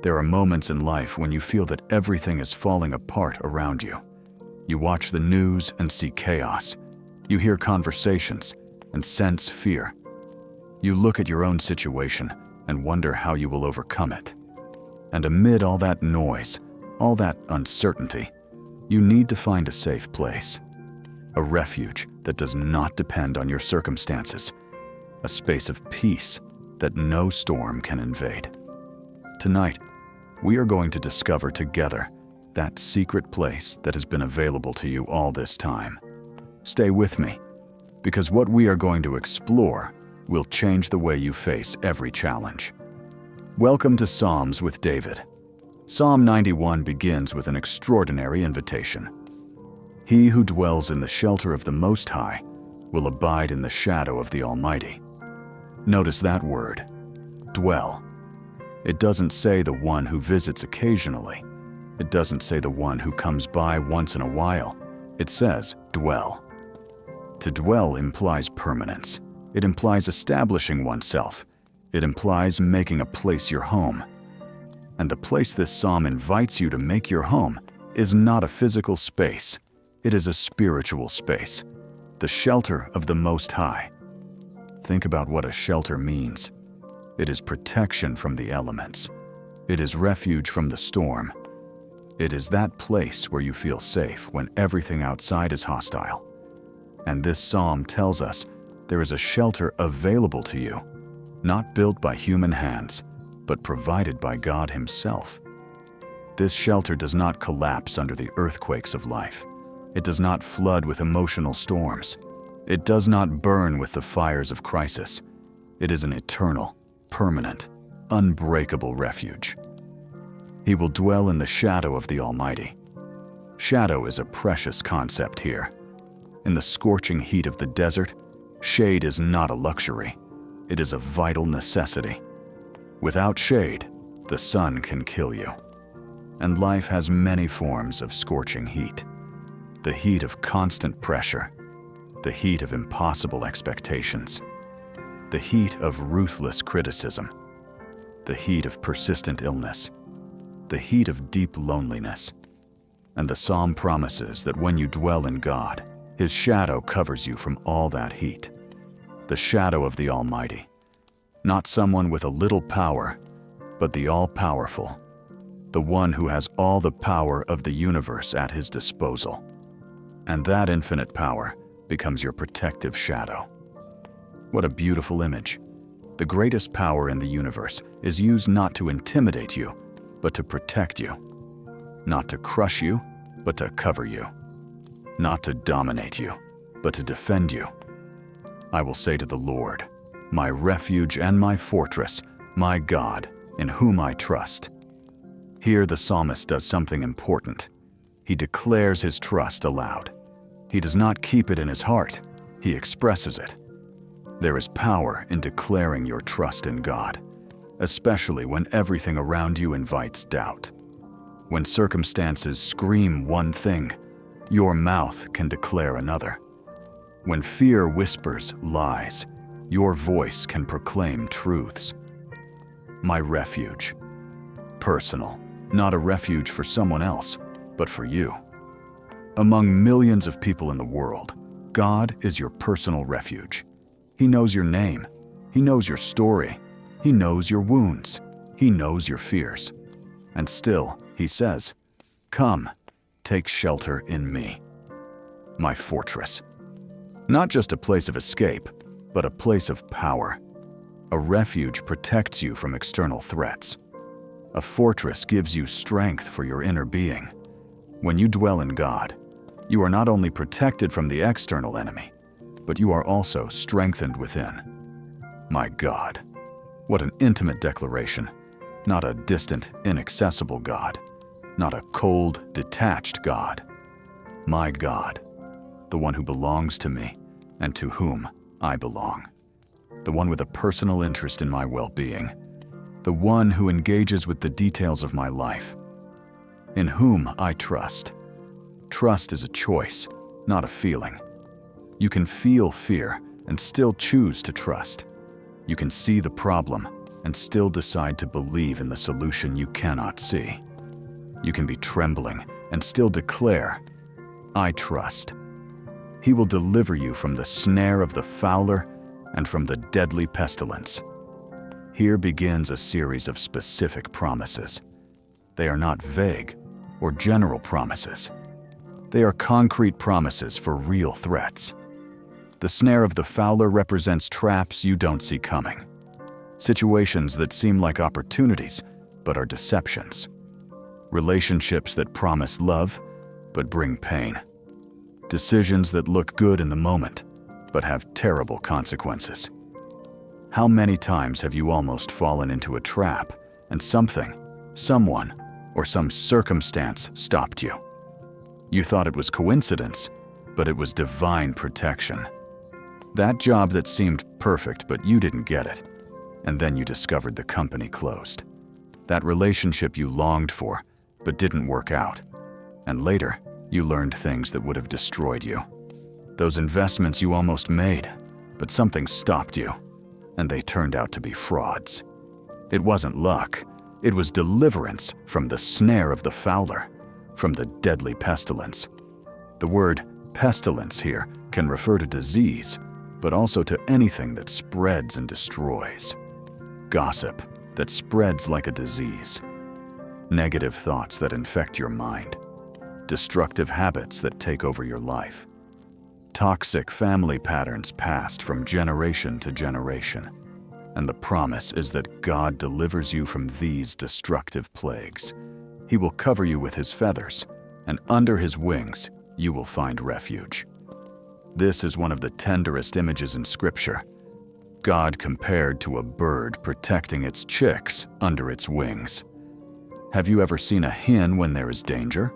There are moments in life when you feel that everything is falling apart around you. You watch the news and see chaos. You hear conversations and sense fear. You look at your own situation and wonder how you will overcome it. And amid all that noise, all that uncertainty, you need to find a safe place. A refuge that does not depend on your circumstances. A space of peace that no storm can invade. Tonight, we are going to discover together that secret place that has been available to you all this time. Stay with me, because what we are going to explore will change the way you face every challenge. Welcome to Psalms with David. Psalm 91 begins with an extraordinary invitation. He who dwells in the shelter of the Most High will abide in the shadow of the Almighty. Notice that word, dwell. It doesn't say the one who visits occasionally. It doesn't say the one who comes by once in a while. It says dwell. To dwell implies permanence. It implies establishing oneself. It implies making a place your home. And the place this psalm invites you to make your home is not a physical space. It is a spiritual space, the shelter of the Most High. Think about what a shelter means. It is protection from the elements. It is refuge from the storm. It is that place where you feel safe when everything outside is hostile. And this psalm tells us there is a shelter available to you, not built by human hands, but provided by God Himself. This shelter does not collapse under the earthquakes of life. It does not flood with emotional storms. It does not burn with the fires of crisis. It is an eternal, permanent, unbreakable refuge. He will dwell in the shadow of the Almighty. Shadow is a precious concept here. In the scorching heat of the desert, shade is not a luxury. It is a vital necessity. Without shade, the sun can kill you. And life has many forms of scorching heat. The heat of constant pressure, the heat of impossible expectations, the heat of ruthless criticism, the heat of persistent illness, the heat of deep loneliness. And the psalm promises that when you dwell in God, His shadow covers you from all that heat. The shadow of the Almighty. Not someone with a little power, but the all-powerful. The one who has all the power of the universe at His disposal. And that infinite power becomes your protective shadow. What a beautiful image. The greatest power in the universe is used not to intimidate you, but to protect you. Not to crush you, but to cover you. Not to dominate you, but to defend you. I will say to the Lord, my refuge and my fortress, my God, in whom I trust. Here the psalmist does something important. He declares his trust aloud. He does not keep it in his heart, he expresses it. There is power in declaring your trust in God, especially when everything around you invites doubt. When circumstances scream one thing, your mouth can declare another. When fear whispers lies, your voice can proclaim truths. My refuge. Personal, not a refuge for someone else, but for you. Among millions of people in the world, God is your personal refuge. He knows your name. He knows your story. He knows your wounds. He knows your fears. And still, He says, "Come, take shelter in me." My fortress. Not just a place of escape, but a place of power. A refuge protects you from external threats. A fortress gives you strength for your inner being. When you dwell in God, you are not only protected from the external enemy, but you are also strengthened within. My God, what an intimate declaration. Not a distant, inaccessible God. Not a cold, detached God. My God, the one who belongs to me and to whom I belong. The one with a personal interest in my well-being. The one who engages with the details of my life. In whom I trust. Trust is a choice, not a feeling. You can feel fear and still choose to trust. You can see the problem and still decide to believe in the solution you cannot see. You can be trembling and still declare, "I trust." He will deliver you from the snare of the fowler and from the deadly pestilence. Here begins a series of specific promises. They are not vague or general promises. They are concrete promises for real threats. The snare of the fowler represents traps you don't see coming. Situations that seem like opportunities, but are deceptions. Relationships that promise love, but bring pain. Decisions that look good in the moment, but have terrible consequences. How many times have you almost fallen into a trap and something, someone, or some circumstance stopped you? You thought it was coincidence, but it was divine protection. That job that seemed perfect, but you didn't get it. And then you discovered the company closed. That relationship you longed for, but didn't work out. And later, you learned things that would have destroyed you. Those investments you almost made, but something stopped you, and they turned out to be frauds. It wasn't luck. It was deliverance from the snare of the fowler, from the deadly pestilence. The word pestilence here can refer to disease, but also to anything that spreads and destroys. Gossip that spreads like a disease. Negative thoughts that infect your mind. Destructive habits that take over your life. Toxic family patterns passed from generation to generation. And the promise is that God delivers you from these destructive plagues. He will cover you with his feathers, and under his wings you will find refuge. This is one of the tenderest images in Scripture. God compared to a bird protecting its chicks under its wings. Have you ever seen a hen when there is danger?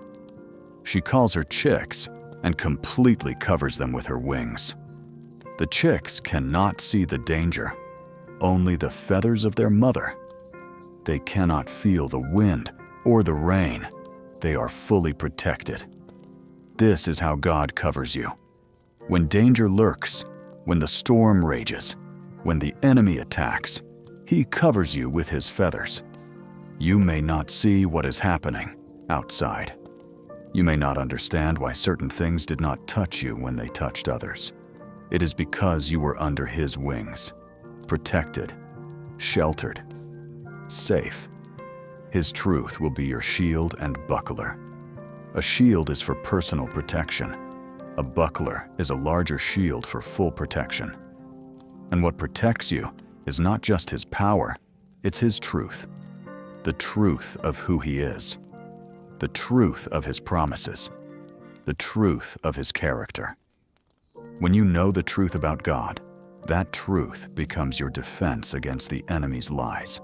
She calls her chicks and completely covers them with her wings. The chicks cannot see the danger, only the feathers of their mother. They cannot feel the wind or the rain. They are fully protected. This is how God covers you. When danger lurks, when the storm rages, when the enemy attacks, he covers you with his feathers. You may not see what is happening outside. You may not understand why certain things did not touch you when they touched others. It is because you were under his wings, protected, sheltered, safe. His truth will be your shield and buckler. A shield is for personal protection. A buckler is a larger shield for full protection. And what protects you is not just his power, it's his truth. The truth of who he is. The truth of his promises. The truth of his character. When you know the truth about God, that truth becomes your defense against the enemy's lies.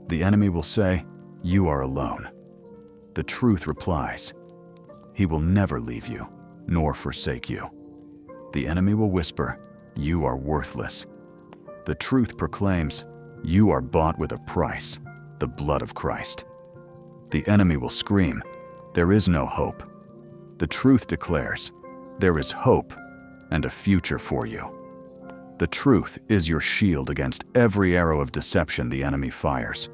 The enemy will say, "You are alone." The truth replies, "He will never leave you, nor forsake you." The enemy will whisper, "You are worthless." The truth proclaims, "You are bought with a price, the blood of Christ." The enemy will scream, "There is no hope." The truth declares, "There is hope and a future for you." The truth is your shield against every arrow of deception the enemy fires.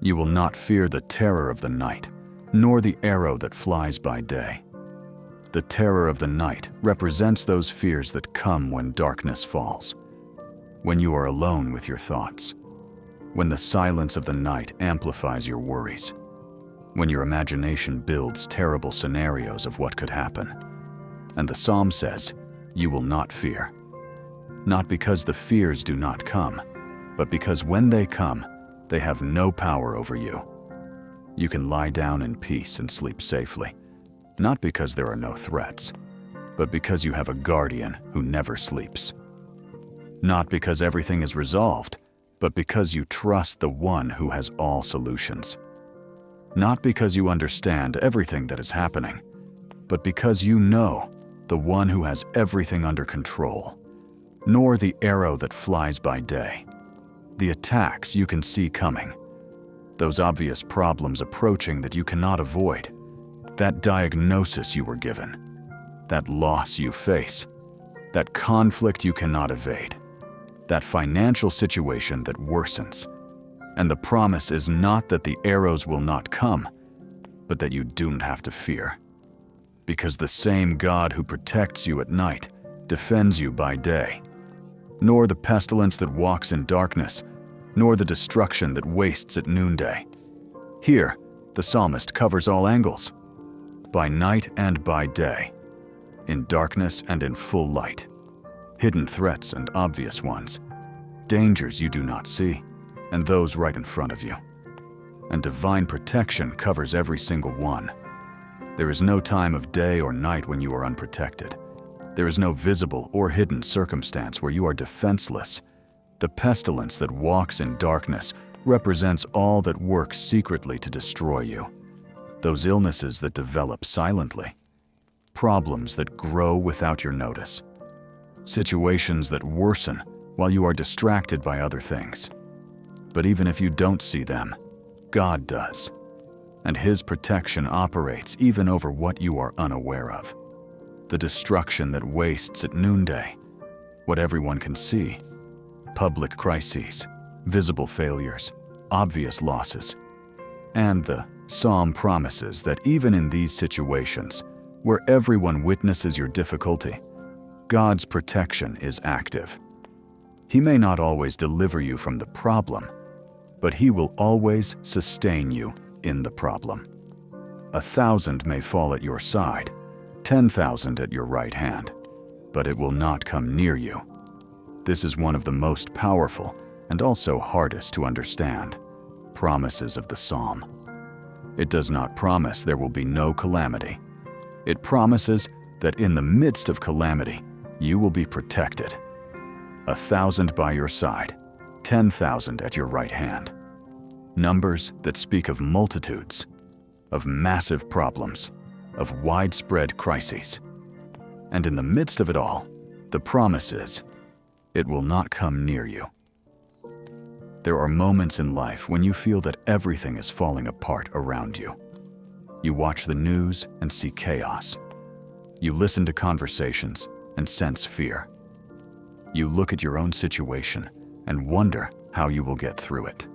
You will not fear the terror of the night, nor the arrow that flies by day. The terror of the night represents those fears that come when darkness falls, when you are alone with your thoughts, when the silence of the night amplifies your worries, when your imagination builds terrible scenarios of what could happen. And the Psalm says, "You will not fear." Not because the fears do not come, but because when they come, they have no power over you. You can lie down in peace and sleep safely, not because there are no threats, but because you have a guardian who never sleeps. Not because everything is resolved, but because you trust the one who has all solutions. Not because you understand everything that is happening, but because you know the one who has everything under control, nor the arrow that flies by day, the attacks you can see coming, those obvious problems approaching that you cannot avoid, that diagnosis you were given, that loss you face, that conflict you cannot evade, that financial situation that worsens, And the promise is not that the arrows will not come, but that you don't have to fear. Because the same God who protects you at night defends you by day. Nor the pestilence that walks in darkness, nor the destruction that wastes at noonday. Here, the psalmist covers all angles, by night and by day, in darkness and in full light, hidden threats and obvious ones, dangers you do not see, and those right in front of you. And divine protection covers every single one. There is no time of day or night when you are unprotected. There is no visible or hidden circumstance where you are defenseless. The pestilence that walks in darkness represents all that works secretly to destroy you. Those illnesses that develop silently. Problems that grow without your notice. Situations that worsen while you are distracted by other things. But even if you don't see them, God does. And His protection operates even over what you are unaware of. The destruction that wastes at noonday, what everyone can see. Public crises, visible failures, obvious losses. And the psalm promises that even in these situations, where everyone witnesses your difficulty, God's protection is active. He may not always deliver you from the problem, but He will always sustain you in the problem. 1,000 may fall at your side, 10,000 at your right hand, but it will not come near you. This is one of the most powerful and also hardest to understand promises of the psalm. It does not promise there will be no calamity. It promises that in the midst of calamity, you will be protected. 1,000 by your side, 10,000 at your right hand. Numbers that speak of multitudes, of massive problems, of widespread crises. And in the midst of it all, the promise is, it will not come near you. There are moments in life when you feel that everything is falling apart around you. You watch the news and see chaos. You listen to conversations and sense fear. You look at your own situation and wonder how you will get through it.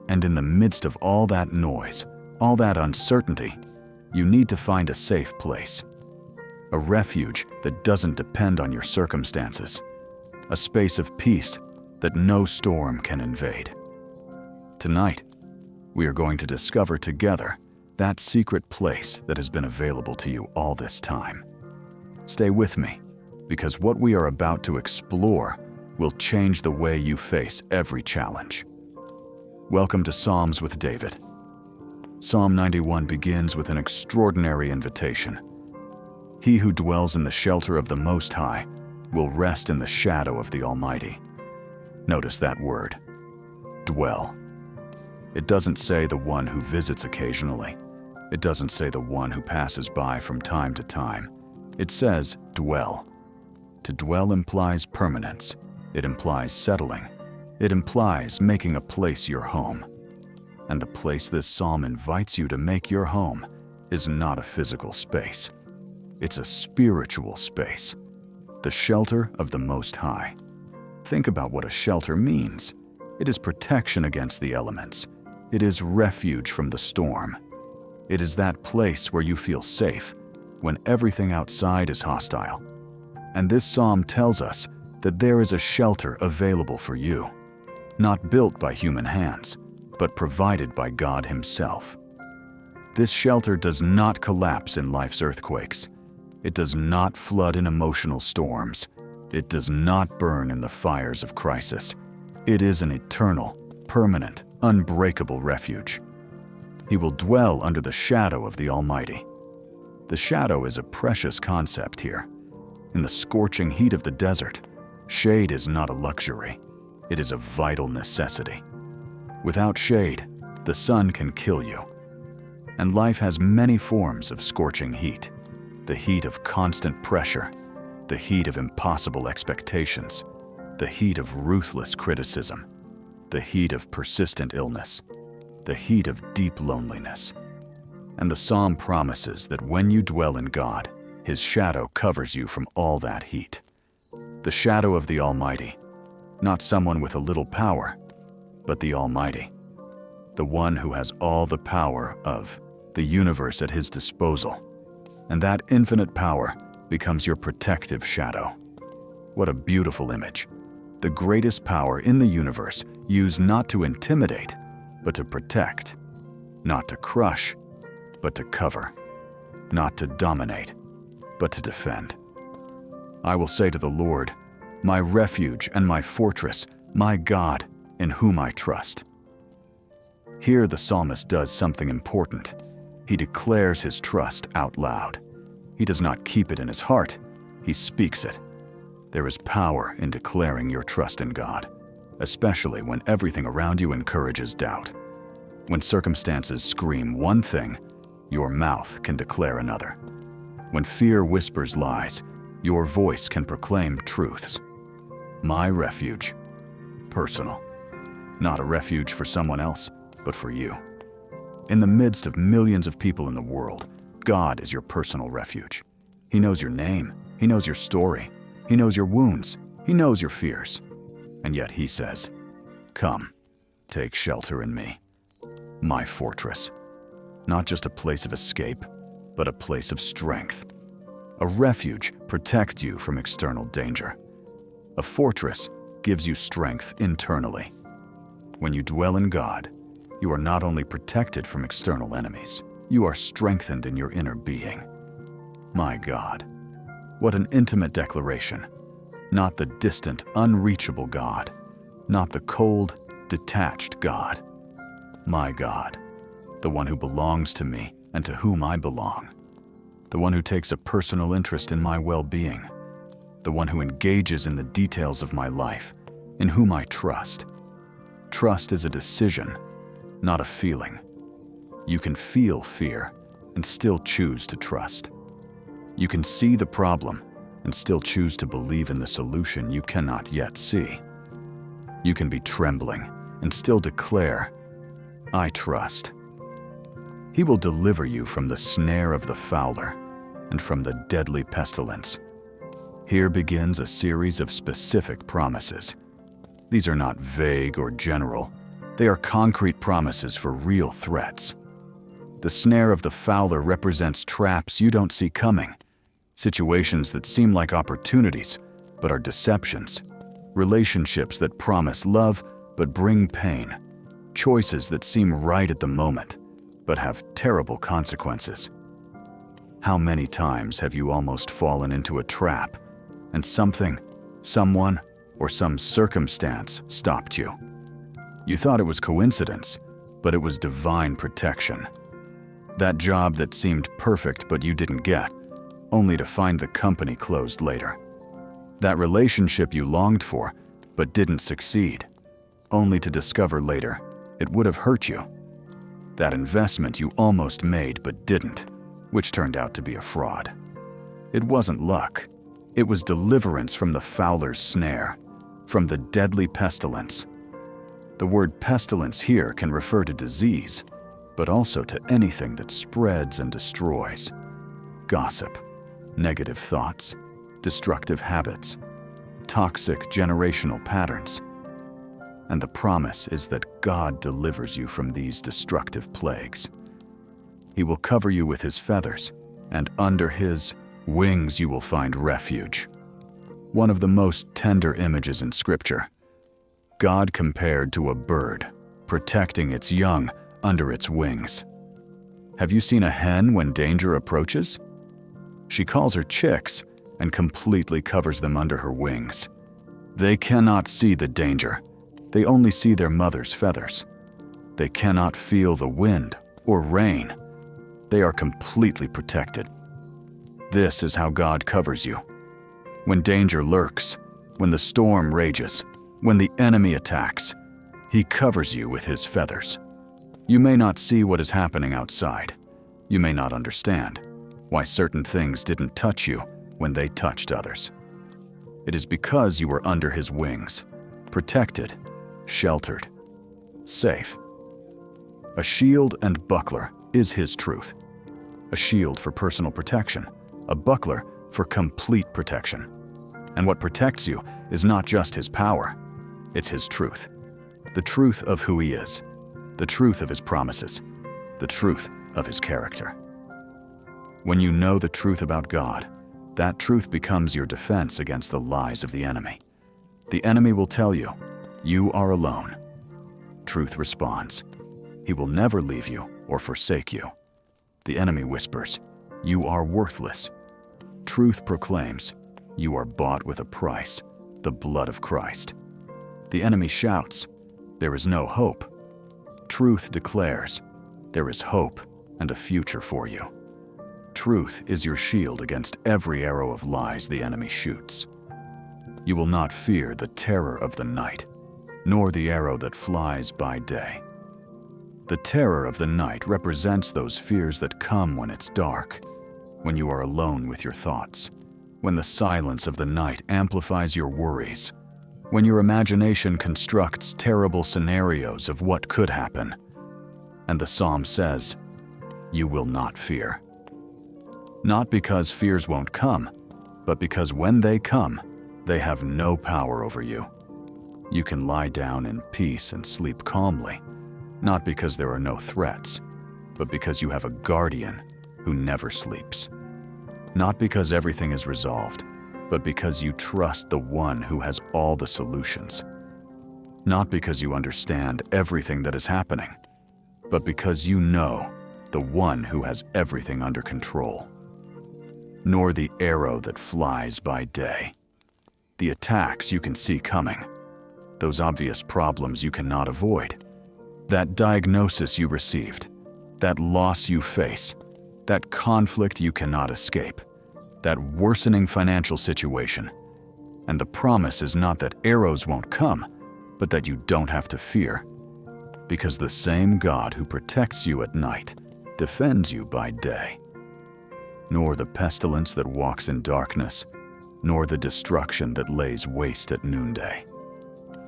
And in the midst of all that noise, all that uncertainty, you need to find a safe place. A refuge that doesn't depend on your circumstances. A space of peace that no storm can invade. Tonight, we are going to discover together that secret place that has been available to you all this time. Stay with me, because what we are about to explore will change the way you face every challenge. Welcome to Psalms with David. Psalm 91 begins with an extraordinary invitation. He who dwells in the shelter of the Most High will rest in the shadow of the Almighty. Notice that word, dwell. It doesn't say the one who visits occasionally. It doesn't say the one who passes by from time to time. It says dwell. To dwell implies permanence. It implies settling. It implies making a place your home. And the place this psalm invites you to make your home is not a physical space. It's a spiritual space. The shelter of the Most High. Think about what a shelter means. It is protection against the elements. It is refuge from the storm. It is that place where you feel safe when everything outside is hostile. And this psalm tells us that there is a shelter available for you, not built by human hands, but provided by God Himself. This shelter does not collapse in life's earthquakes. It does not flood in emotional storms. It does not burn in the fires of crisis. It is an eternal, permanent, unbreakable refuge. He will dwell under the shadow of the Almighty. The shadow is a precious concept here. In the scorching heat of the desert, shade is not a luxury. It is a vital necessity. Without shade, the sun can kill you. And life has many forms of scorching heat. The heat of constant pressure, the heat of impossible expectations, the heat of ruthless criticism, the heat of persistent illness, the heat of deep loneliness. And the psalm promises that when you dwell in God, His shadow covers you from all that heat. The shadow of the Almighty, not someone with a little power, but the Almighty, the one who has all the power of the universe at his disposal. And that infinite power becomes your protective shadow. What a beautiful image. The greatest power in the universe used not to intimidate, but to protect. Not to crush, but to cover. Not to dominate, but to defend. I will say to the Lord, my refuge and my fortress, my God, in whom I trust. Here the psalmist does something important. He declares his trust out loud. He does not keep it in his heart, he speaks it. There is power in declaring your trust in God, especially when everything around you encourages doubt. When circumstances scream one thing, your mouth can declare another. When fear whispers lies, your voice can proclaim truths. My refuge. Personal. Not a refuge for someone else, but for you. In the midst of millions of people in the world, God is your personal refuge. He knows your name. He knows your story. He knows your wounds. He knows your fears. And yet he says, come, take shelter in me. My fortress. Not just a place of escape, but a place of strength. A refuge protects you from external danger. A fortress gives you strength internally. When you dwell in God, you are not only protected from external enemies, you are strengthened in your inner being. My God, what an intimate declaration. Not the distant, unreachable God, not the cold, detached God. My God, the one who belongs to me and to whom I belong. The one who takes a personal interest in my well-being. The one who engages in the details of my life, in whom I trust. Trust is a decision, not a feeling. You can feel fear and still choose to trust. You can see the problem and still choose to believe in the solution you cannot yet see. You can be trembling and still declare, I trust. He will deliver you from the snare of the fowler and from the deadly pestilence. Here begins a series of specific promises. These are not vague or general. They are concrete promises for real threats. The snare of the fowler represents traps you don't see coming, situations that seem like opportunities, but are deceptions, relationships that promise love but bring pain, choices that seem right at the moment, but have terrible consequences. How many times have you almost fallen into a trap, and something, someone, or some circumstance stopped you? You thought it was coincidence, but it was divine protection. That job that seemed perfect but you didn't get, only to find the company closed later. That relationship you longed for but didn't succeed, only to discover later it would have hurt you. That investment you almost made but didn't, which turned out to be a fraud. It wasn't luck. It was deliverance from the fowler's snare, from the deadly pestilence. The word pestilence here can refer to disease, but also to anything that spreads and destroys. Gossip, negative thoughts, destructive habits, toxic generational patterns. And the promise is that God delivers you from these destructive plagues. He will cover you with his feathers, and under his wings you will find refuge. One of the most tender images in Scripture. God compared to a bird, protecting its young under its wings. Have you seen a hen when danger approaches? She calls her chicks and completely covers them under her wings. They cannot see the danger. They only see their mother's feathers. They cannot feel the wind or rain. They are completely protected. This is how God covers you. When danger lurks, when the storm rages, when the enemy attacks, he covers you with his feathers. You may not see what is happening outside. You may not understand why certain things didn't touch you when they touched others. It is because you were under his wings, protected, sheltered, safe. A shield and buckler is his truth. A shield for personal protection, a buckler for complete protection. And what protects you is not just his power, it's his truth. The truth of who He is, the truth of His promises, the truth of His character. When you know the truth about God, that truth becomes your defense against the lies of the enemy. The enemy will tell you, you are alone. Truth responds, He will never leave you or forsake you. The enemy whispers, you are worthless. Truth proclaims, you are bought with a price, the blood of Christ. The enemy shouts, there is no hope. Truth declares, there is hope and a future for you. Truth is your shield against every arrow of lies the enemy shoots. You will not fear the terror of the night, nor the arrow that flies by day. The terror of the night represents those fears that come when it's dark, when you are alone with your thoughts, when the silence of the night amplifies your worries, when your imagination constructs terrible scenarios of what could happen. And the psalm says, you will not fear. Not because fears won't come, but because when they come, they have no power over you. You can lie down in peace and sleep calmly, not because there are no threats, but because you have a guardian who never sleeps. Not because everything is resolved, but because you trust the one who has all the solutions. Not because you understand everything that is happening, but because you know the one who has everything under control. Nor the arrow that flies by day. The attacks you can see coming. Those obvious problems you cannot avoid. That diagnosis you received. That loss you face. That conflict you cannot escape. That worsening financial situation. And the promise is not that arrows won't come, but that you don't have to fear. Because the same God who protects you at night defends you by day. Nor the pestilence that walks in darkness, nor the destruction that lays waste at noonday.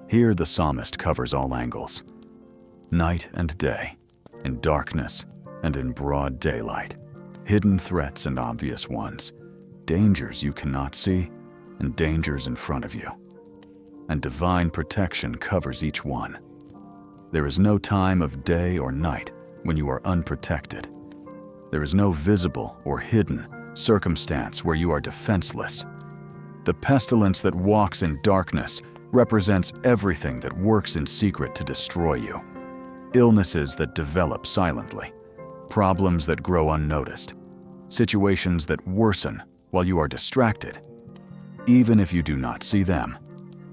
Here the psalmist covers all angles. Night and day, in darkness and in broad daylight, hidden threats and obvious ones, dangers you cannot see and dangers in front of you. And divine protection covers each one. There is no time of day or night when you are unprotected. There is no visible or hidden circumstance where you are defenseless. The pestilence that walks in darkness represents everything that works in secret to destroy you. Illnesses that develop silently, problems that grow unnoticed, situations that worsen while you are distracted. Even if you do not see them,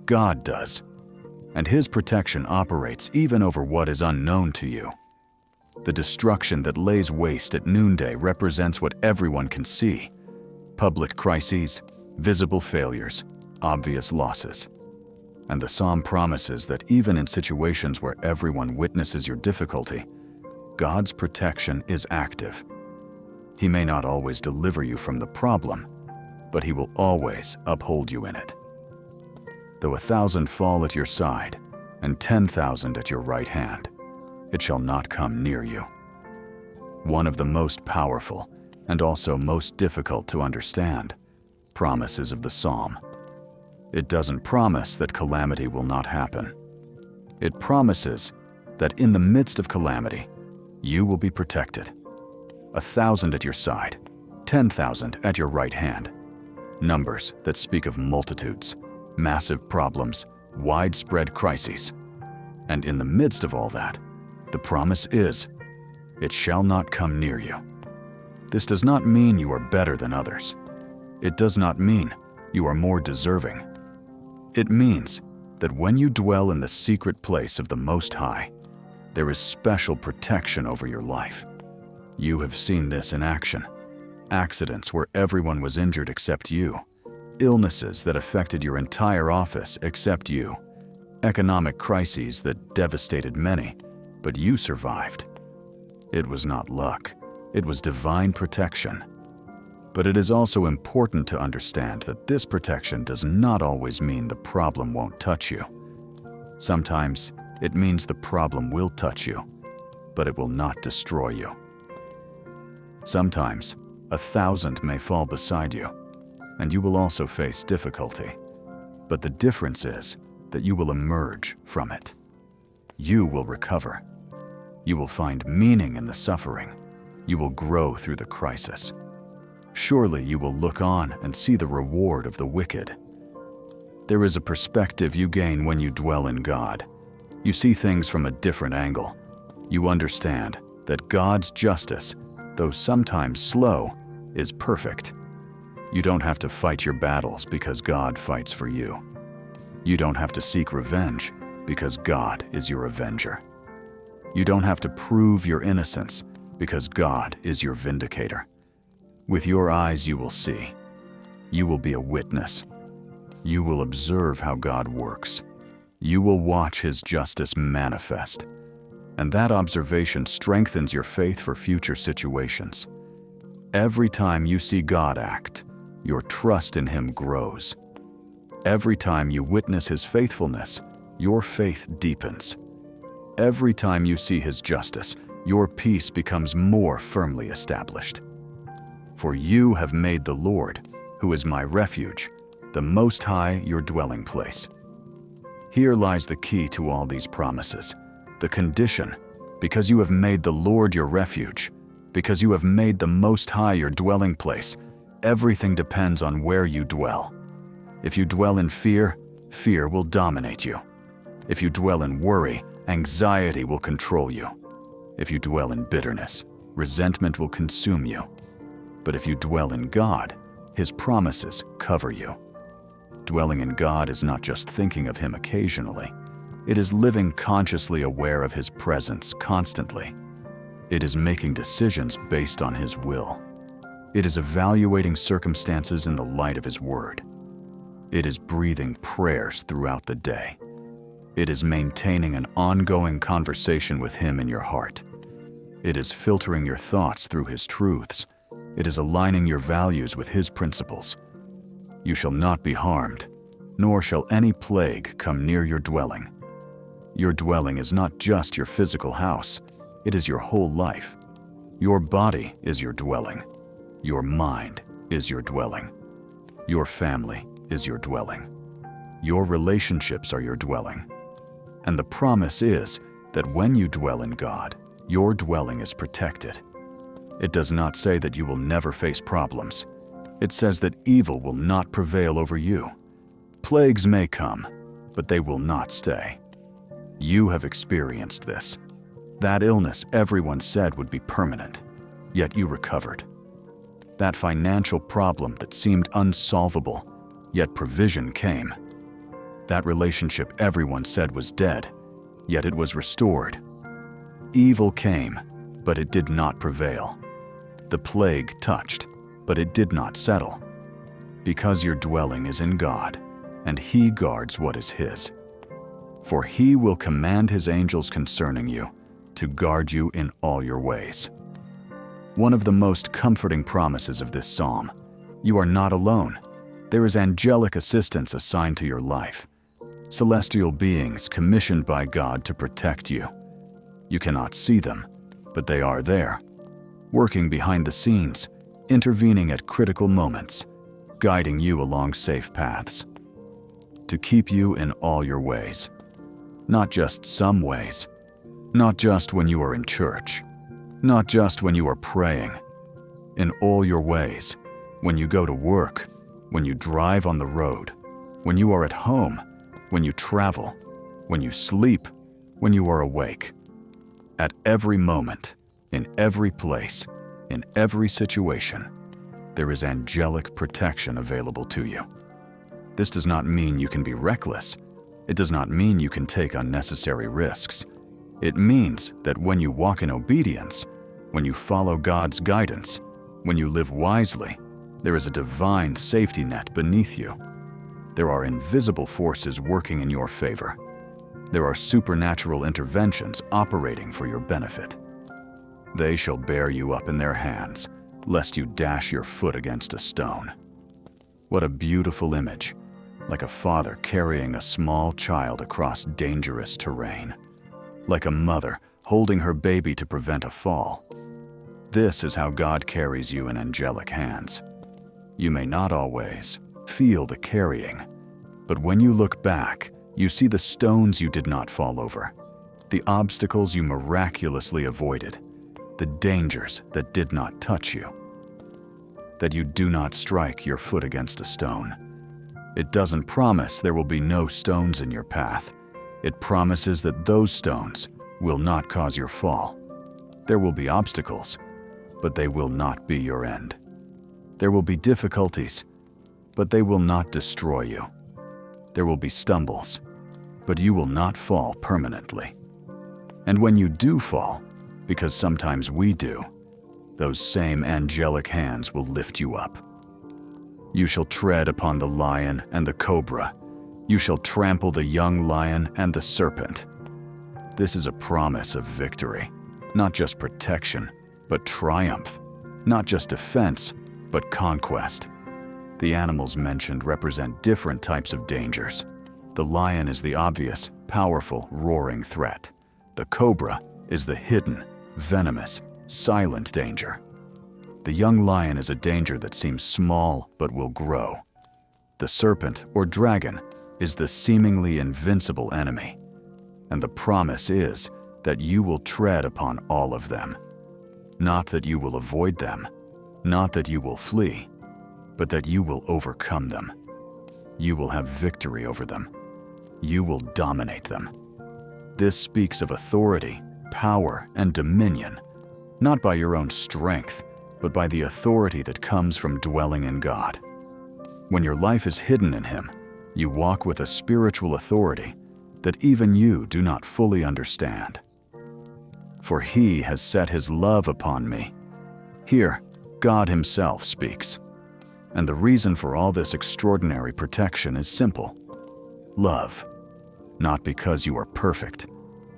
God does, and His protection operates even over what is unknown to you. The destruction that lays waste at noonday represents what everyone can see: public crises, visible failures, obvious losses. And the psalm promises that even in situations where everyone witnesses your difficulty, God's protection is active. He may not always deliver you from the problem, but He will always uphold you in it. Though 1,000 fall at your side and 10,000 at your right hand, it shall not come near you. One of the most powerful and also most difficult to understand promises of the psalm. It doesn't promise that calamity will not happen. It promises that in the midst of calamity, you will be protected. 1,000 at your side, 10,000 at your right hand. Numbers that speak of multitudes, massive problems, widespread crises. And in the midst of all that, the promise is, it shall not come near you. This does not mean you are better than others. It does not mean you are more deserving. It means that when you dwell in the secret place of the Most High, there is special protection over your life. You have seen this in action. Accidents where everyone was injured except you. Illnesses that affected your entire office except you. Economic crises that devastated many, but you survived. It was not luck. It was divine protection. But it is also important to understand that this protection does not always mean the problem won't touch you. Sometimes it means the problem will touch you, but it will not destroy you. Sometimes 1,000 may fall beside you, and you will also face difficulty. But the difference is that you will emerge from it. you will recover. You will find meaning in the suffering. You will grow through the crisis. Surely you will look on and see the reward of the wicked. There is a perspective you gain when you dwell in God. You see things from a different angle. You understand that God's justice, though sometimes slow, is perfect. You don't have to fight your battles because God fights for you. You don't have to seek revenge because God is your avenger. You don't have to prove your innocence because God is your vindicator. With your eyes you will see. You will be a witness. You will observe how God works. You will watch His justice manifest. And that observation strengthens your faith for future situations. Every time you see God act, your trust in Him grows. Every time you witness His faithfulness, your faith deepens. Every time you see His justice, your peace becomes more firmly established. For you have made the Lord, who is my refuge, the Most High your dwelling place. Here lies the key to all these promises. The condition, because you have made the Lord your refuge, because you have made the Most High your dwelling place, everything depends on where you dwell. If you dwell in fear, fear will dominate you. If you dwell in worry, anxiety will control you. If you dwell in bitterness, resentment will consume you. But if you dwell in God, His promises cover you. Dwelling in God is not just thinking of Him occasionally. It is living consciously aware of His presence constantly. It is making decisions based on His will. It is evaluating circumstances in the light of His word. It is breathing prayers throughout the day. It is maintaining an ongoing conversation with Him in your heart. It is filtering your thoughts through His truths. It is aligning your values with His principles. You shall not be harmed, nor shall any plague come near your dwelling. Your dwelling is not just your physical house, it is your whole life. Your body is your dwelling. Your mind is your dwelling. Your family is your dwelling. Your relationships are your dwelling. And the promise is that when you dwell in God, your dwelling is protected. It does not say that you will never face problems. It says that evil will not prevail over you. Plagues may come, but they will not stay. You have experienced this. That illness everyone said would be permanent, yet you recovered. That financial problem that seemed unsolvable, yet provision came. That relationship everyone said was dead, yet it was restored. Evil came, but it did not prevail. The plague touched, but it did not settle. Because your dwelling is in God, and He guards what is His. For He will command His angels concerning you, to guard you in all your ways. One of the most comforting promises of this psalm: you are not alone. There is angelic assistance assigned to your life. Celestial beings commissioned by God to protect you. You cannot see them, but they are there, working behind the scenes, intervening at critical moments, guiding you along safe paths. To keep you in all your ways. Not just some ways. Not just when you are in church. Not just when you are praying. In all your ways. When you go to work. When you drive on the road. When you are at home. When you travel. When you sleep. When you are awake. At every moment. In every place. In every situation. There is angelic protection available to you. This does not mean you can be reckless. It does not mean you can take unnecessary risks. It means that when you walk in obedience, when you follow God's guidance, when you live wisely, there is a divine safety net beneath you. There are invisible forces working in your favor. There are supernatural interventions operating for your benefit. They shall bear you up in their hands, lest you dash your foot against a stone. What a beautiful image, like a father carrying a small child across dangerous terrain, like a mother holding her baby to prevent a fall. This is how God carries you in angelic hands. You may not always feel the carrying, but when you look back, you see the stones you did not fall over. the obstacles you miraculously avoided, the dangers that did not touch you, that you do not strike your foot against a stone. It doesn't promise there will be no stones in your path. It promises that those stones will not cause your fall. There will be obstacles, but they will not be your end. There will be difficulties, but they will not destroy you. There will be stumbles, but you will not fall permanently. And when you do fall, because sometimes we do, those same angelic hands will lift you up. You shall tread upon the lion and the cobra. You shall trample the young lion and the serpent. This is a promise of victory, not just protection, but triumph, not just defense, but conquest. The animals mentioned represent different types of dangers. The lion is the obvious, powerful, roaring threat. The cobra is the hidden, venomous, silent danger. The young lion is a danger that seems small but will grow. The serpent or dragon is the seemingly invincible enemy. And the promise is that you will tread upon all of them. Not that you will avoid them, not that you will flee, but that you will overcome them. You will have victory over them. You will dominate them. This speaks of authority, power, and dominion, not by your own strength, but by the authority that comes from dwelling in God. When your life is hidden in Him, you walk with a spiritual authority that even you do not fully understand. For He has set His love upon me. Here, God Himself speaks. And the reason for all this extraordinary protection is simple. Love. Not because you are perfect,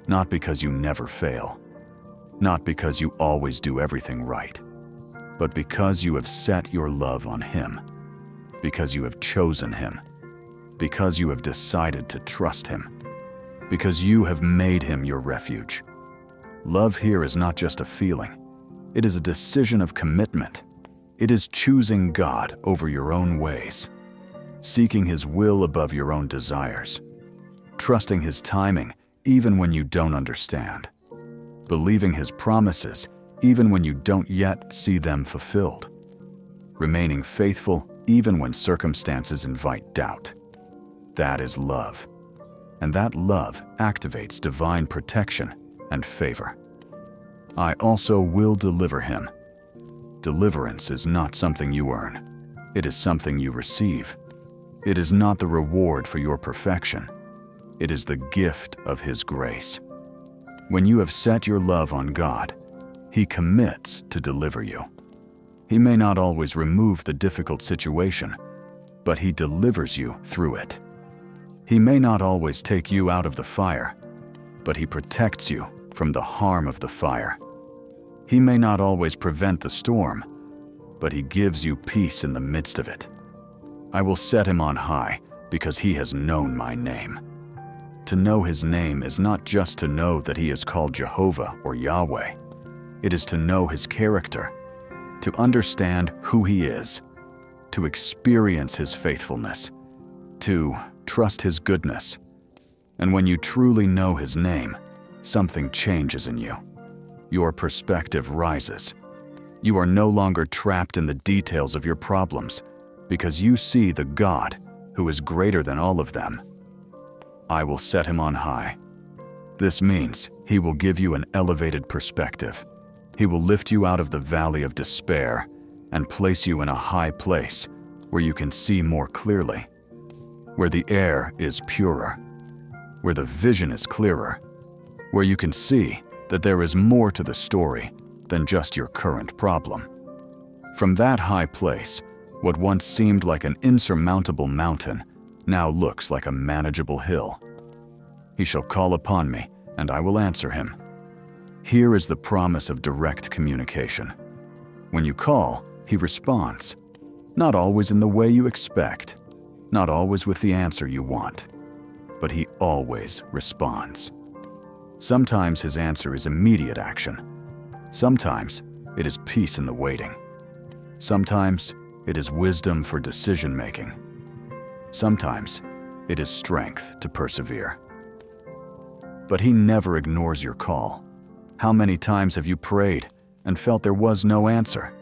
not because you never fail, not because you always do everything right, but because you have set your love on Him, because you have chosen Him, because you have decided to trust Him, because you have made Him your refuge. Love here is not just a feeling. It is a decision of commitment. It is choosing God over your own ways, seeking His will above your own desires, trusting His timing even when you don't understand, believing His promises even when you don't yet see them fulfilled, remaining faithful even when circumstances invite doubt. That is love. And that love activates divine protection and favor. I also will deliver him. Deliverance is not something you earn. It is something you receive. It is not the reward for your perfection. It is the gift of His grace. When you have set your love on God, He commits to deliver you. He may not always remove the difficult situation, but He delivers you through it. He may not always take you out of the fire, but He protects you from the harm of the fire. He may not always prevent the storm, but He gives you peace in the midst of it. I will set Him on high because He has known my name. To know His name is not just to know that He is called Jehovah or Yahweh. It is to know His character, to understand who He is, to experience His faithfulness, to trust His goodness. And when you truly know His name, something changes in you. Your perspective rises. You are no longer trapped in the details of your problems because you see the God who is greater than all of them. I will set Him on high. This means He will give you an elevated perspective. He will lift you out of the valley of despair and place you in a high place where you can see more clearly, where the air is purer, where the vision is clearer, where you can see that there is more to the story than just your current problem. From that high place, what once seemed like an insurmountable mountain now looks like a manageable hill. He shall call upon me, and I will answer him. Here is the promise of direct communication. When you call, He responds. Not always in the way you expect, not always with the answer you want, but He always responds. Sometimes His answer is immediate action. Sometimes it is peace in the waiting. Sometimes it is wisdom for decision-making. Sometimes it is strength to persevere. But He never ignores your call. How many times have you prayed and felt there was no answer?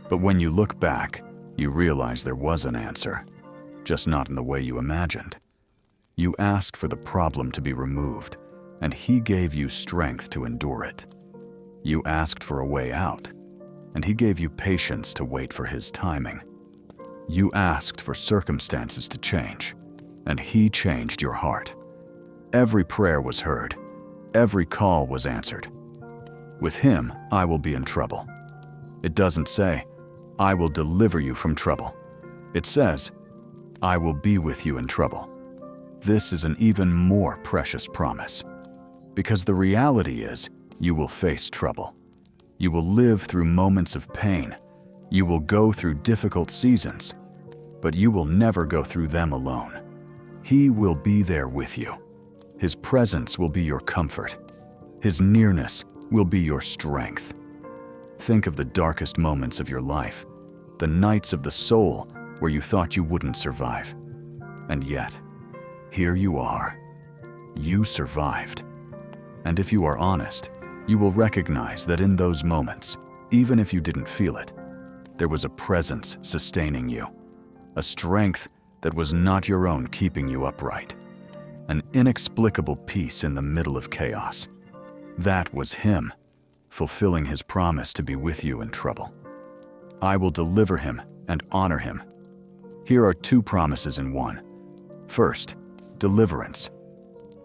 But when you look back, you realize there was an answer, just not in the way you imagined. You asked for the problem to be removed, and He gave you strength to endure it. You asked for a way out, and He gave you patience to wait for His timing. You asked for circumstances to change, and He changed your heart. Every prayer was heard. Every call was answered. With Him, I will be in trouble. It doesn't say, I will deliver you from trouble. It says, I will be with you in trouble. This is an even more precious promise, because the reality is, you will face trouble. You will live through moments of pain. You will go through difficult seasons, but you will never go through them alone. He will be there with you. His presence will be your comfort. His nearness will be your strength. Think of the darkest moments of your life, the nights of the soul where you thought you wouldn't survive. And yet, here you are. You survived. And if you are honest, you will recognize that in those moments, even if you didn't feel it, there was a presence sustaining you, a strength that was not your own keeping you upright, an inexplicable peace in the middle of chaos. That was Him, fulfilling His promise to be with you in trouble. I will deliver him and honor him. Here are two promises in one. First, deliverance.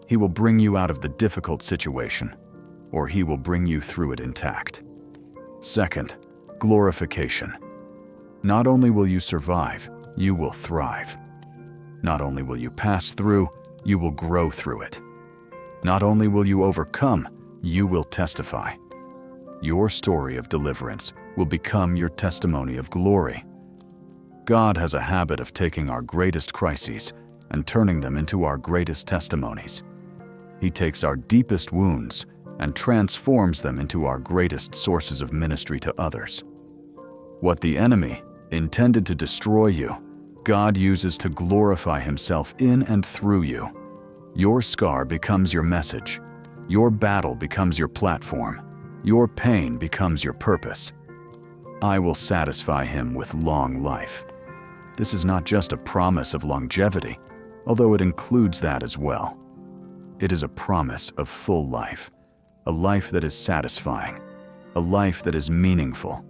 He will bring you out of the difficult situation, or He will bring you through it intact. Second, glorification. Not only will you survive, you will thrive. Not only will you pass through, you will grow through it. Not only will you overcome, you will testify. Your story of deliverance will become your testimony of glory. God has a habit of taking our greatest crises and turning them into our greatest testimonies. He takes our deepest wounds and transforms them into our greatest sources of ministry to others. What the enemy intended to destroy you, God uses to glorify Himself in and through you. Your scar becomes your message. Your battle becomes your platform. Your pain becomes your purpose. I will satisfy him with long life. This is not just a promise of longevity, although it includes that as well. It is a promise of full life, a life that is satisfying, a life that is meaningful.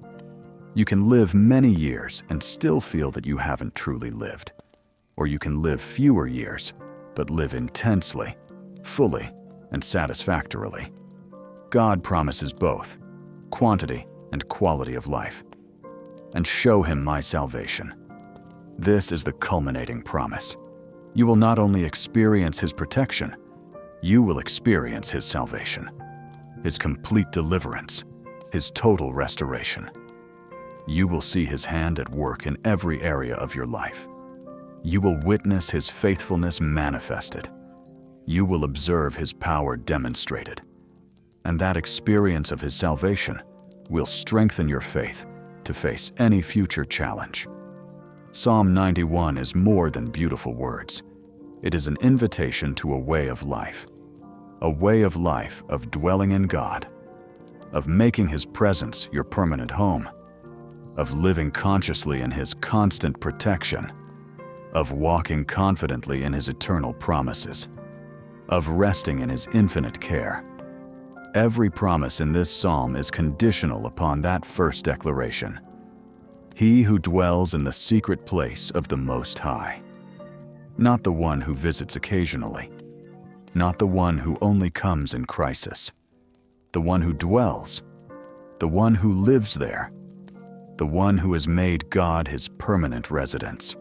You can live many years and still feel that you haven't truly lived. Or you can live fewer years, but live intensely, fully, and satisfactorily. God promises both, quantity and quality of life. And show him my salvation. This is the culminating promise. You will not only experience his protection, you will experience his salvation, his complete deliverance, his total restoration. You will see his hand at work in every area of your life. You will witness his faithfulness manifested. You will observe his power demonstrated. And that experience of his salvation will strengthen your faith to face any future challenge. Psalm 91 is more than beautiful words. It is an invitation to a way of life of dwelling in God, of making his presence your permanent home, of living consciously in his constant protection, of walking confidently in his eternal promises, of resting in his infinite care. Every promise in this psalm is conditional upon that first declaration. He who dwells in the secret place of the Most High. Not the one who visits occasionally. Not the one who only comes in crisis. The one who dwells. The one who lives there. The one who has made God his permanent residence.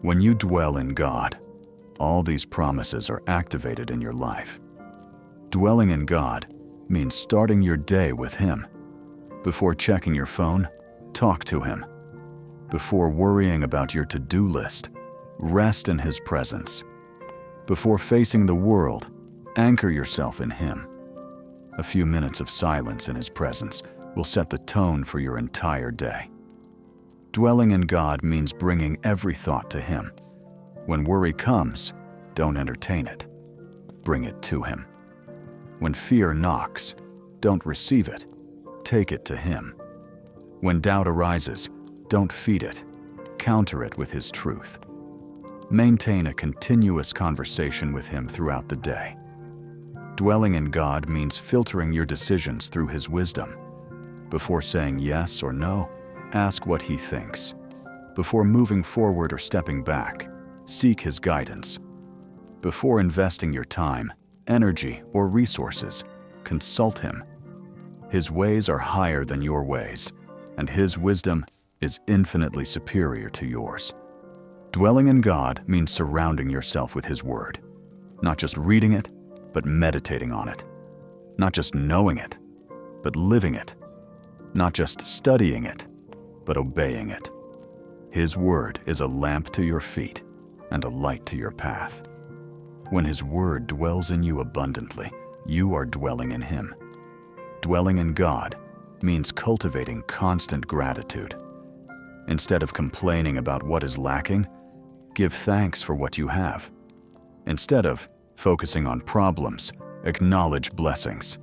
When you dwell in God, all these promises are activated in your life. Dwelling in God means starting your day with him. Before checking your phone, talk to him. Before worrying about your to-do list, rest in his presence. Before facing the world, anchor yourself in him. A few minutes of silence in his presence will set the tone for your entire day. Dwelling in God means bringing every thought to him. When worry comes, don't entertain it. Bring it to him. When fear knocks, don't receive it. Take it to Him. When doubt arises, don't feed it. Counter it with His truth. Maintain a continuous conversation with Him throughout the day. Dwelling in God means filtering your decisions through His wisdom. Before saying yes or no, ask what He thinks. Before moving forward or stepping back, seek His guidance. Before investing your time, energy, or resources, consult Him. His ways are higher than your ways, and His wisdom is infinitely superior to yours. Dwelling in God means surrounding yourself with His Word. Not just reading it, but meditating on it. Not just knowing it, but living it. Not just studying it, but obeying it. His Word is a lamp to your feet and a light to your path. When His Word dwells in you abundantly, you are dwelling in Him. Dwelling in God means cultivating constant gratitude. Instead of complaining about what is lacking, give thanks for what you have. Instead of focusing on problems, acknowledge blessings.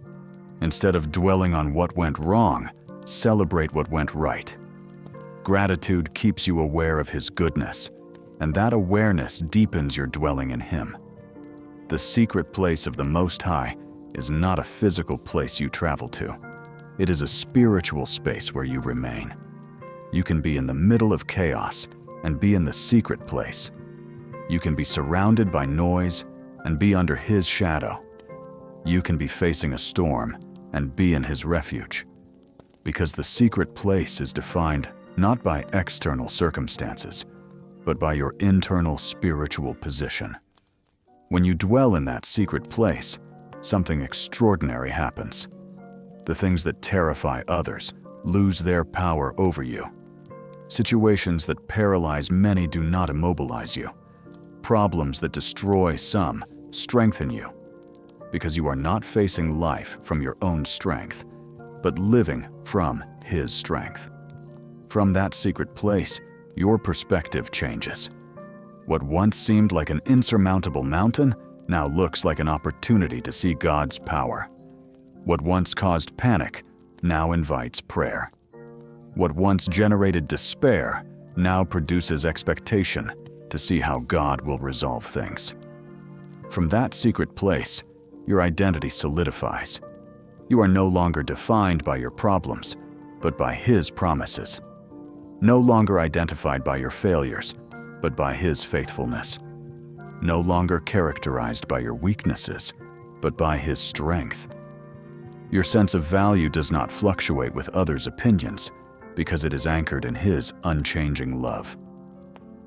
Instead of dwelling on what went wrong, celebrate what went right. Gratitude keeps you aware of His goodness, and that awareness deepens your dwelling in Him. The secret place of the Most High is not a physical place you travel to. It is a spiritual space where you remain. You can be in the middle of chaos and be in the secret place. You can be surrounded by noise and be under His shadow. You can be facing a storm and be in His refuge. Because the secret place is defined not by external circumstances, but by your internal spiritual position. When you dwell in that secret place, something extraordinary happens. The things that terrify others lose their power over you. Situations that paralyze many do not immobilize you. Problems that destroy some strengthen you, because you are not facing life from your own strength, but living from His strength. From that secret place, your perspective changes. What once seemed like an insurmountable mountain now looks like an opportunity to see God's power. What once caused panic now invites prayer. What once generated despair now produces expectation to see how God will resolve things. From that secret place, your identity solidifies. You are no longer defined by your problems, but by His promises. No longer identified by your failures, but by His faithfulness. No longer characterized by your weaknesses, but by His strength. Your sense of value does not fluctuate with others' opinions because it is anchored in His unchanging love.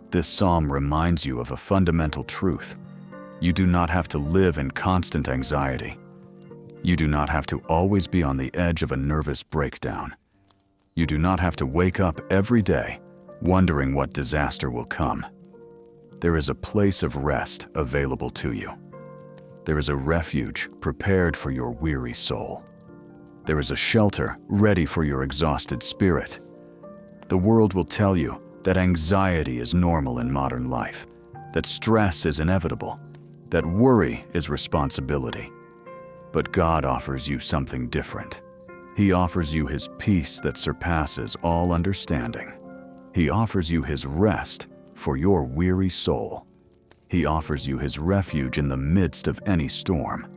This psalm reminds you of a fundamental truth. You do not have to live in constant anxiety. You do not have to always be on the edge of a nervous breakdown. You do not have to wake up every day wondering what disaster will come. There is a place of rest available to you. There is a refuge prepared for your weary soul. There is a shelter ready for your exhausted spirit. The world will tell you that anxiety is normal in modern life, that stress is inevitable, that worry is responsibility. But God offers you something different. He offers you His peace that surpasses all understanding. He offers you His rest for your weary soul. He offers you His refuge in the midst of any storm.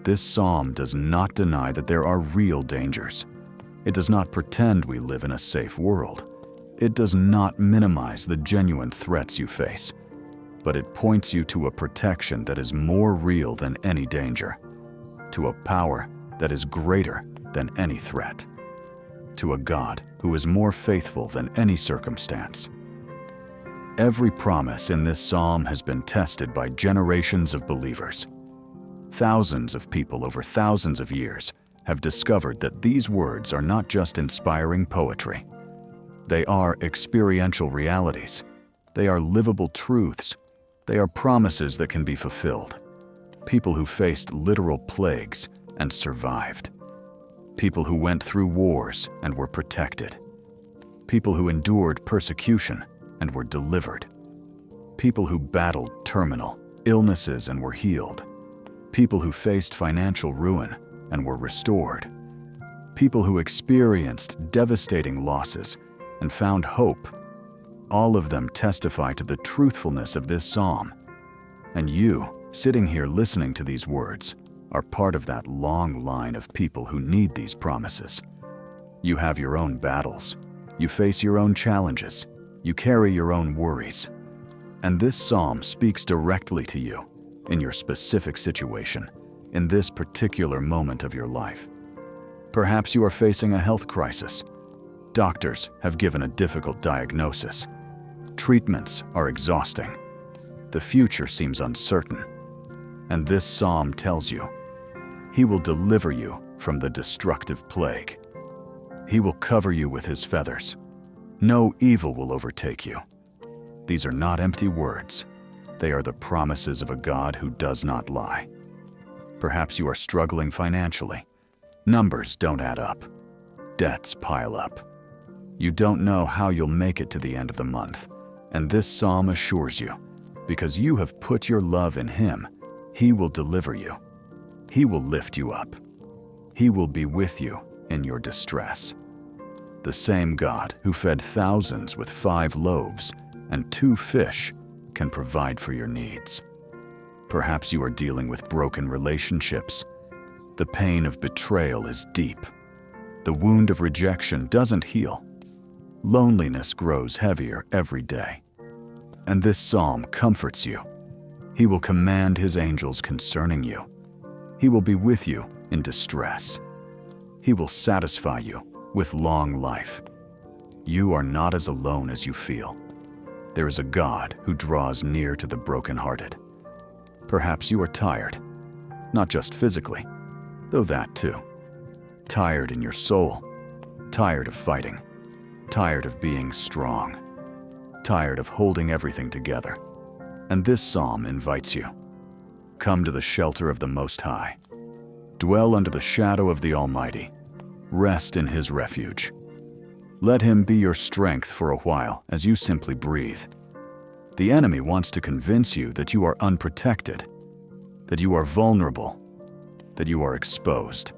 This psalm does not deny that there are real dangers. It does not pretend we live in a safe world. It does not minimize the genuine threats you face, but it points you to a protection that is more real than any danger, to a power that is greater than any threat, to a God who is more faithful than any circumstance. Every promise in this psalm has been tested by generations of believers. Thousands of people over thousands of years have discovered that these words are not just inspiring poetry. They are experiential realities. They are livable truths. They are promises that can be fulfilled. People who faced literal plagues and survived. People who went through wars and were protected. People who endured persecution and were delivered. People who battled terminal illnesses and were healed. people who faced financial ruin and were restored, people who experienced devastating losses and found hope. All of them testify to the truthfulness of this psalm. And you, sitting here listening to these words, are part of that long line of people who need these promises. You have your own battles. You face your own challenges. You carry your own worries. And this psalm speaks directly to you, in your specific situation, in this particular moment of your life. Perhaps you are facing a health crisis. Doctors have given a difficult diagnosis. Treatments are exhausting. The future seems uncertain. And this psalm tells you, He will deliver you from the destructive plague. He will cover you with His feathers. No evil will overtake you. These are not empty words. They are the promises of a God who does not lie. Perhaps you are struggling financially. Numbers don't add up. Debts pile up. You don't know how you'll make it to the end of the month. And this psalm assures you, because you have put your love in Him, He will deliver you. He will lift you up. He will be with you in your distress. The same God who fed thousands with 5 loaves and 2 fish can provide for your needs. Perhaps you are dealing with broken relationships. The pain of betrayal is deep. The wound of rejection doesn't heal. Loneliness grows heavier every day. And this psalm comforts you. He will command His angels concerning you. He will be with you in distress. He will satisfy you with long life. You are not as alone as you feel. There is a God who draws near to the brokenhearted. Perhaps you are tired, not just physically, though that too. Tired in your soul, tired of fighting, tired of being strong, tired of holding everything together. And this psalm invites you. Come to the shelter of the Most High. Dwell under the shadow of the Almighty. Rest in His refuge. Let Him be your strength for a while as you simply breathe. The enemy wants to convince you that you are unprotected, that you are vulnerable, that you are exposed,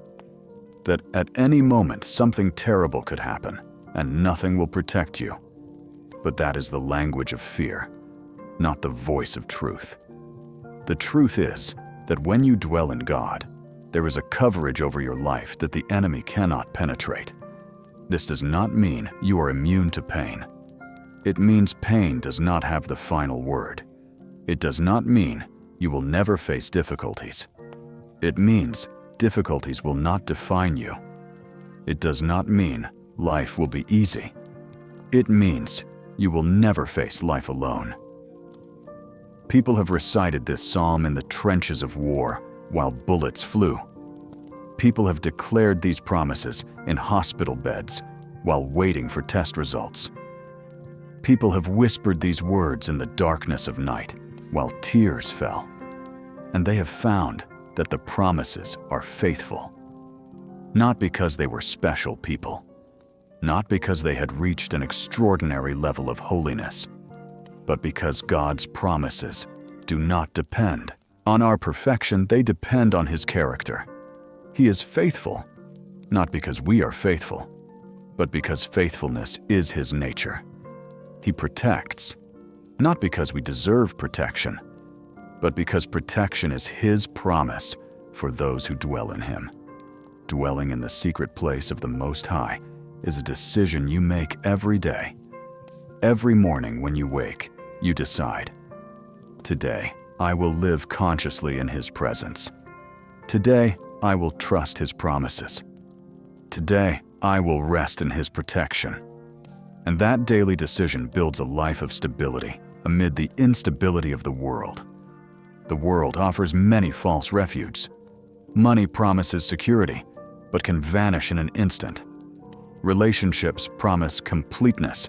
that at any moment something terrible could happen and nothing will protect you. But that is the language of fear, not the voice of truth. The truth is that when you dwell in God, there is a coverage over your life that the enemy cannot penetrate. This does not mean you are immune to pain. It means pain does not have the final word. It does not mean you will never face difficulties. It means difficulties will not define you. It does not mean life will be easy. It means you will never face life alone. People have recited this psalm in the trenches of war while bullets flew. People have declared these promises in hospital beds while waiting for test results. People have whispered these words in the darkness of night while tears fell. And they have found that the promises are faithful. Not because they were special people, not because they had reached an extraordinary level of holiness, but because God's promises do not depend on our perfection, they depend on His character. He is faithful, not because we are faithful, but because faithfulness is His nature. He protects, not because we deserve protection, but because protection is His promise for those who dwell in Him. Dwelling in the secret place of the Most High is a decision you make every day. Every morning when you wake, you decide, today I will live consciously in His presence. Today I will trust His promises. Today I will rest in His protection. And that daily decision builds a life of stability amid the instability of the world. The world offers many false refuges. Money promises security, but can vanish in an instant. Relationships promise completeness,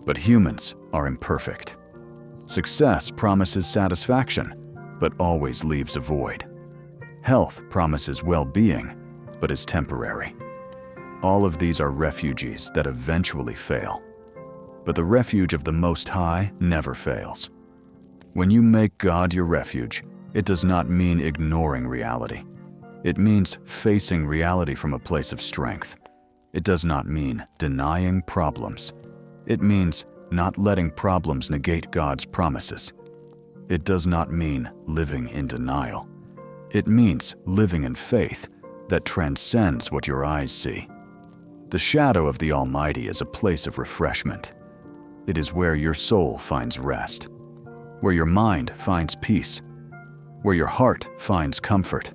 but humans are imperfect. Success promises satisfaction, but always leaves a void. Health promises well-being, but is temporary. All of these are refuges that eventually fail. But the refuge of the Most High never fails. When you make God your refuge, It does not mean ignoring reality. It means facing reality from a place of strength. It does not mean denying problems. It means not letting problems negate God's promises. It does not mean living in denial. It means living in faith that transcends what your eyes see. The shadow of the Almighty is a place of refreshment. It is where your soul finds rest, where your mind finds peace, where your heart finds comfort.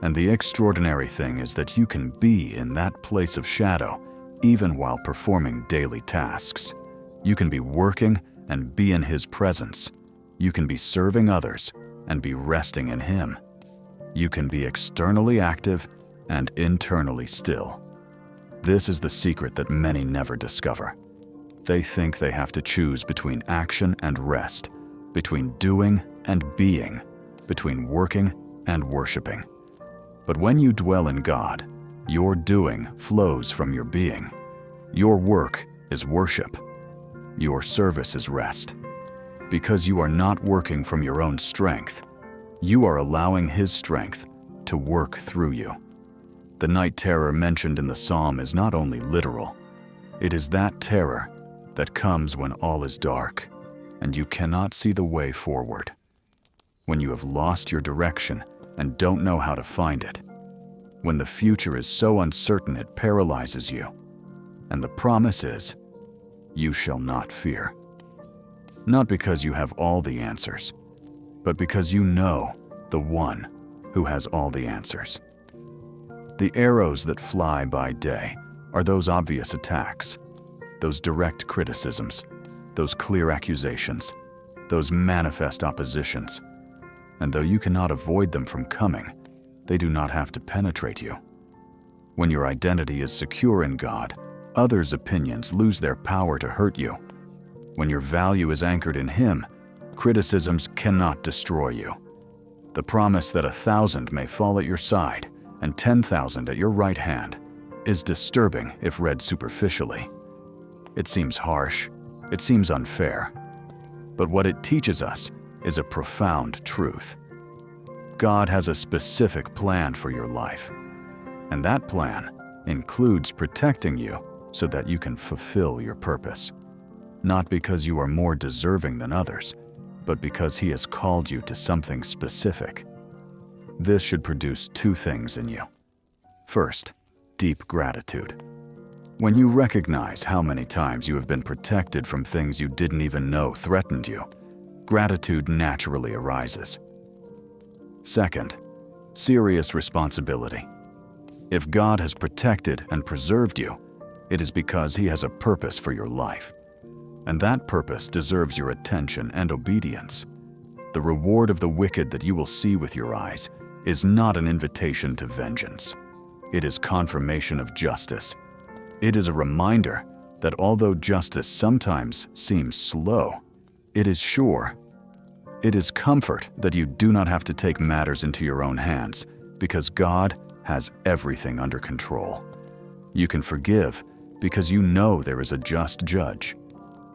And the extraordinary thing is that you can be in that place of shadow even while performing daily tasks. You can be working and be in His presence. You can be serving others and be resting in Him. You can be externally active and internally still. This is the secret that many never discover. They think they have to choose between action and rest, between doing and being, between working and worshiping. But when you dwell in God, your doing flows from your being. Your work is worship. Your service is rest. Because you are not working from your own strength, you are allowing His strength to work through you. The night terror mentioned in the psalm is not only literal, it is that terror that comes when all is dark and you cannot see the way forward. When you have lost your direction and don't know how to find it. When the future is so uncertain it paralyzes you. And the promise is, you shall not fear. Not because you have all the answers, but because you know the one who has all the answers. The arrows that fly by day are those obvious attacks, those direct criticisms, those clear accusations, those manifest oppositions. And though you cannot avoid them from coming, they do not have to penetrate you. When your identity is secure in God, others' opinions lose their power to hurt you. When your value is anchored in Him, criticisms cannot destroy you. The promise that 1,000 may fall at your side and 10,000 at your right hand is disturbing if read superficially. It seems harsh, it seems unfair, but what it teaches us is a profound truth. God has a specific plan for your life, and that plan includes protecting you so that you can fulfill your purpose. Not because you are more deserving than others, but because He has called you to something specific. This should produce two things in you. First, deep gratitude. When you recognize how many times you have been protected from things you didn't even know threatened you, gratitude naturally arises. Second, serious responsibility. If God has protected and preserved you, it is because He has a purpose for your life. And that purpose deserves your attention and obedience. The reward of the wicked that you will see with your eyes is not an invitation to vengeance. It is confirmation of justice. It is a reminder that although justice sometimes seems slow, it is sure. It is comfort that you do not have to take matters into your own hands because God has everything under control. You can forgive because you know there is a just judge.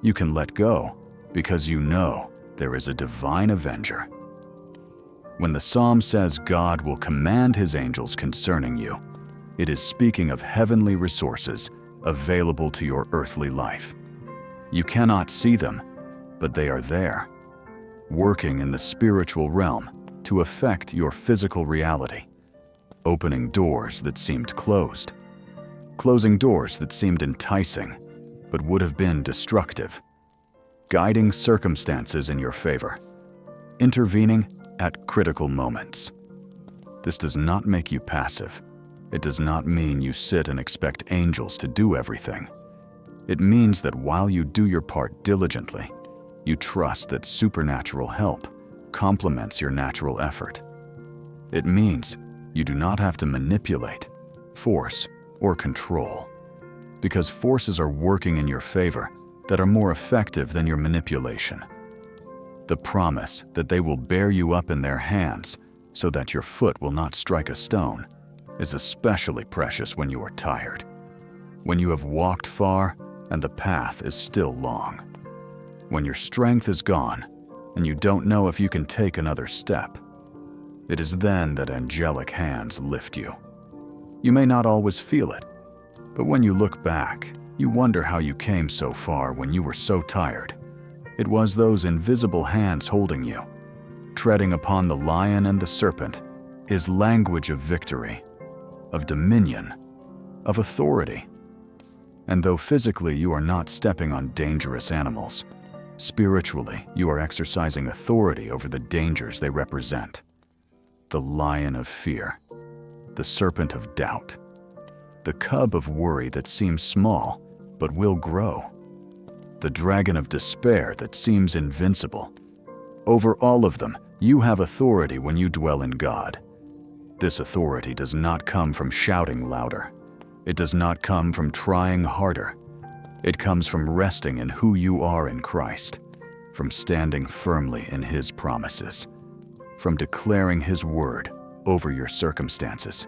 You can let go because you know there is a divine avenger. When the psalm says God will command His angels concerning you, it is speaking of heavenly resources available to your earthly life. You cannot see them, but they are there, working in the spiritual realm to affect your physical reality, opening doors that seemed closed, closing doors that seemed enticing but would have been destructive, guiding circumstances in your favor, intervening at critical moments. This does not make you passive. It does not mean you sit and expect angels to do everything. It means that while you do your part diligently, you trust that supernatural help complements your natural effort. It means you do not have to manipulate, force, or control, because forces are working in your favor that are more effective than your manipulation. The promise that they will bear you up in their hands so that your foot will not strike a stone is especially precious when you are tired, when you have walked far and the path is still long, when your strength is gone and you don't know if you can take another step. It is then that angelic hands lift you. You may not always feel it, but when you look back, you wonder how you came so far when you were so tired. It was those invisible hands holding you. Treading upon the lion and the serpent is language of victory, of dominion, of authority. And though physically you are not stepping on dangerous animals, spiritually you are exercising authority over the dangers they represent. The lion of fear, the serpent of doubt, the cub of worry that seems small but will grow, the dragon of despair that seems invincible. Over all of them, you have authority when you dwell in God. This authority does not come from shouting louder. It does not come from trying harder. It comes from resting in who you are in Christ, from standing firmly in His promises, from declaring His word over your circumstances,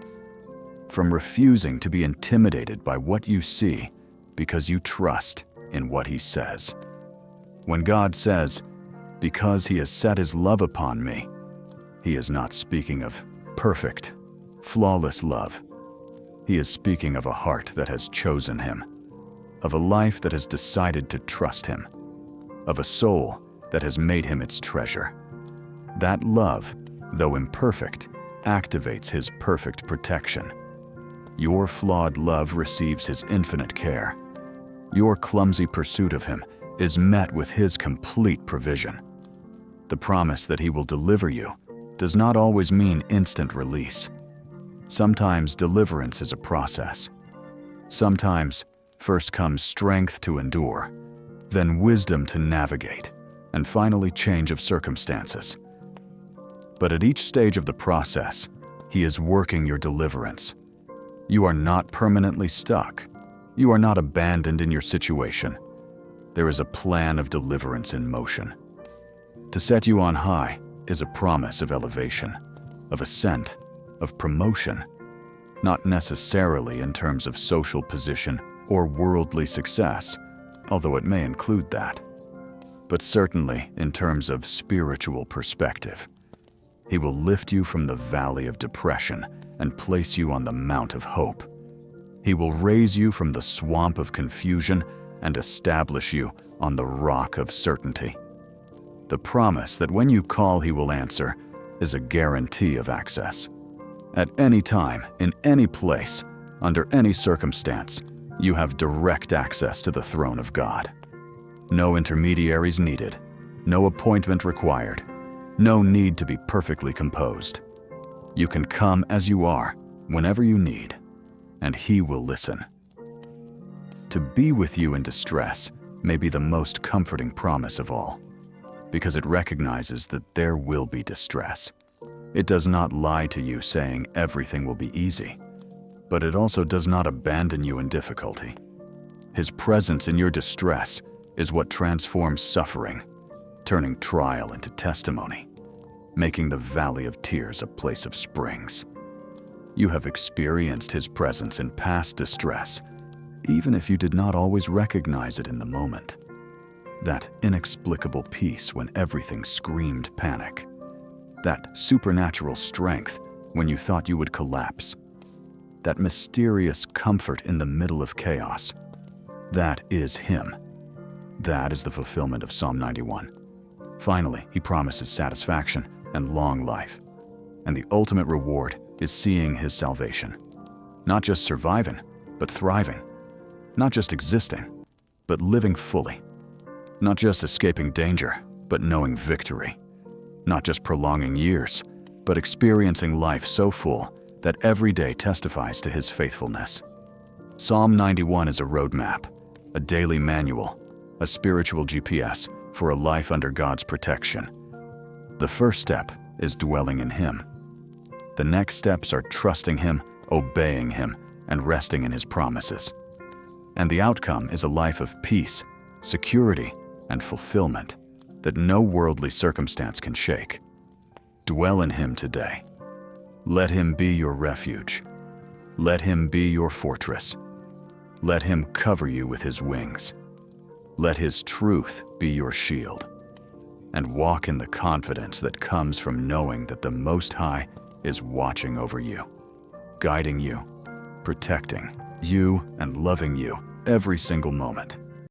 from refusing to be intimidated by what you see because you trust in what He says. When God says, "Because He has set His love upon me," He is not speaking of perfect, flawless love. He is speaking of a heart that has chosen Him, of a life that has decided to trust Him, of a soul that has made Him its treasure. That love, though imperfect, activates His perfect protection. Your flawed love receives His infinite care. Your clumsy pursuit of Him is met with His complete provision. The promise that He will deliver you does not always mean instant release. Sometimes deliverance is a process. Sometimes first comes strength to endure, then wisdom to navigate, and finally change of circumstances. But at each stage of the process, He is working your deliverance. You are not permanently stuck. You are not abandoned in your situation. There is a plan of deliverance in motion. To set you on high is a promise of elevation, of ascent, of promotion, not necessarily in terms of social position or worldly success, although it may include that, but certainly in terms of spiritual perspective. He will lift you from the valley of depression and place you on the mount of hope. He will raise you from the swamp of confusion and establish you on the rock of certainty. The promise that when you call He will answer is a guarantee of access. At any time, in any place, under any circumstance, you have direct access to the throne of God. No intermediaries needed, no appointment required, no need to be perfectly composed. You can come as you are, whenever you need, and He will listen. To be with you in distress may be the most comforting promise of all, because it recognizes that there will be distress. It does not lie to you saying everything will be easy, but it also does not abandon you in difficulty. His presence in your distress is what transforms suffering, turning trial into testimony, making the valley of tears a place of springs. You have experienced His presence in past distress, even if you did not always recognize it in the moment. That inexplicable peace when everything screamed panic. That supernatural strength when you thought you would collapse. That mysterious comfort in the middle of chaos. That is Him. That is the fulfillment of Psalm 91. Finally, He promises satisfaction and long life. And the ultimate reward is seeing His salvation. Not just surviving, but thriving. Not just existing, but living fully. Not just escaping danger, but knowing victory. Not just prolonging years, but experiencing life so full that every day testifies to His faithfulness. Psalm 91 is a roadmap, a daily manual, a spiritual GPS for a life under God's protection. The first step is dwelling in Him. The next steps are trusting Him, obeying Him, and resting in His promises. And the outcome is a life of peace, security, and fulfillment that no worldly circumstance can shake. Dwell in Him today. Let Him be your refuge. Let Him be your fortress. Let Him cover you with His wings. Let His truth be your shield. and walk in the confidence that comes from knowing that the Most High is watching over you, guiding you, protecting you, and loving you every single moment.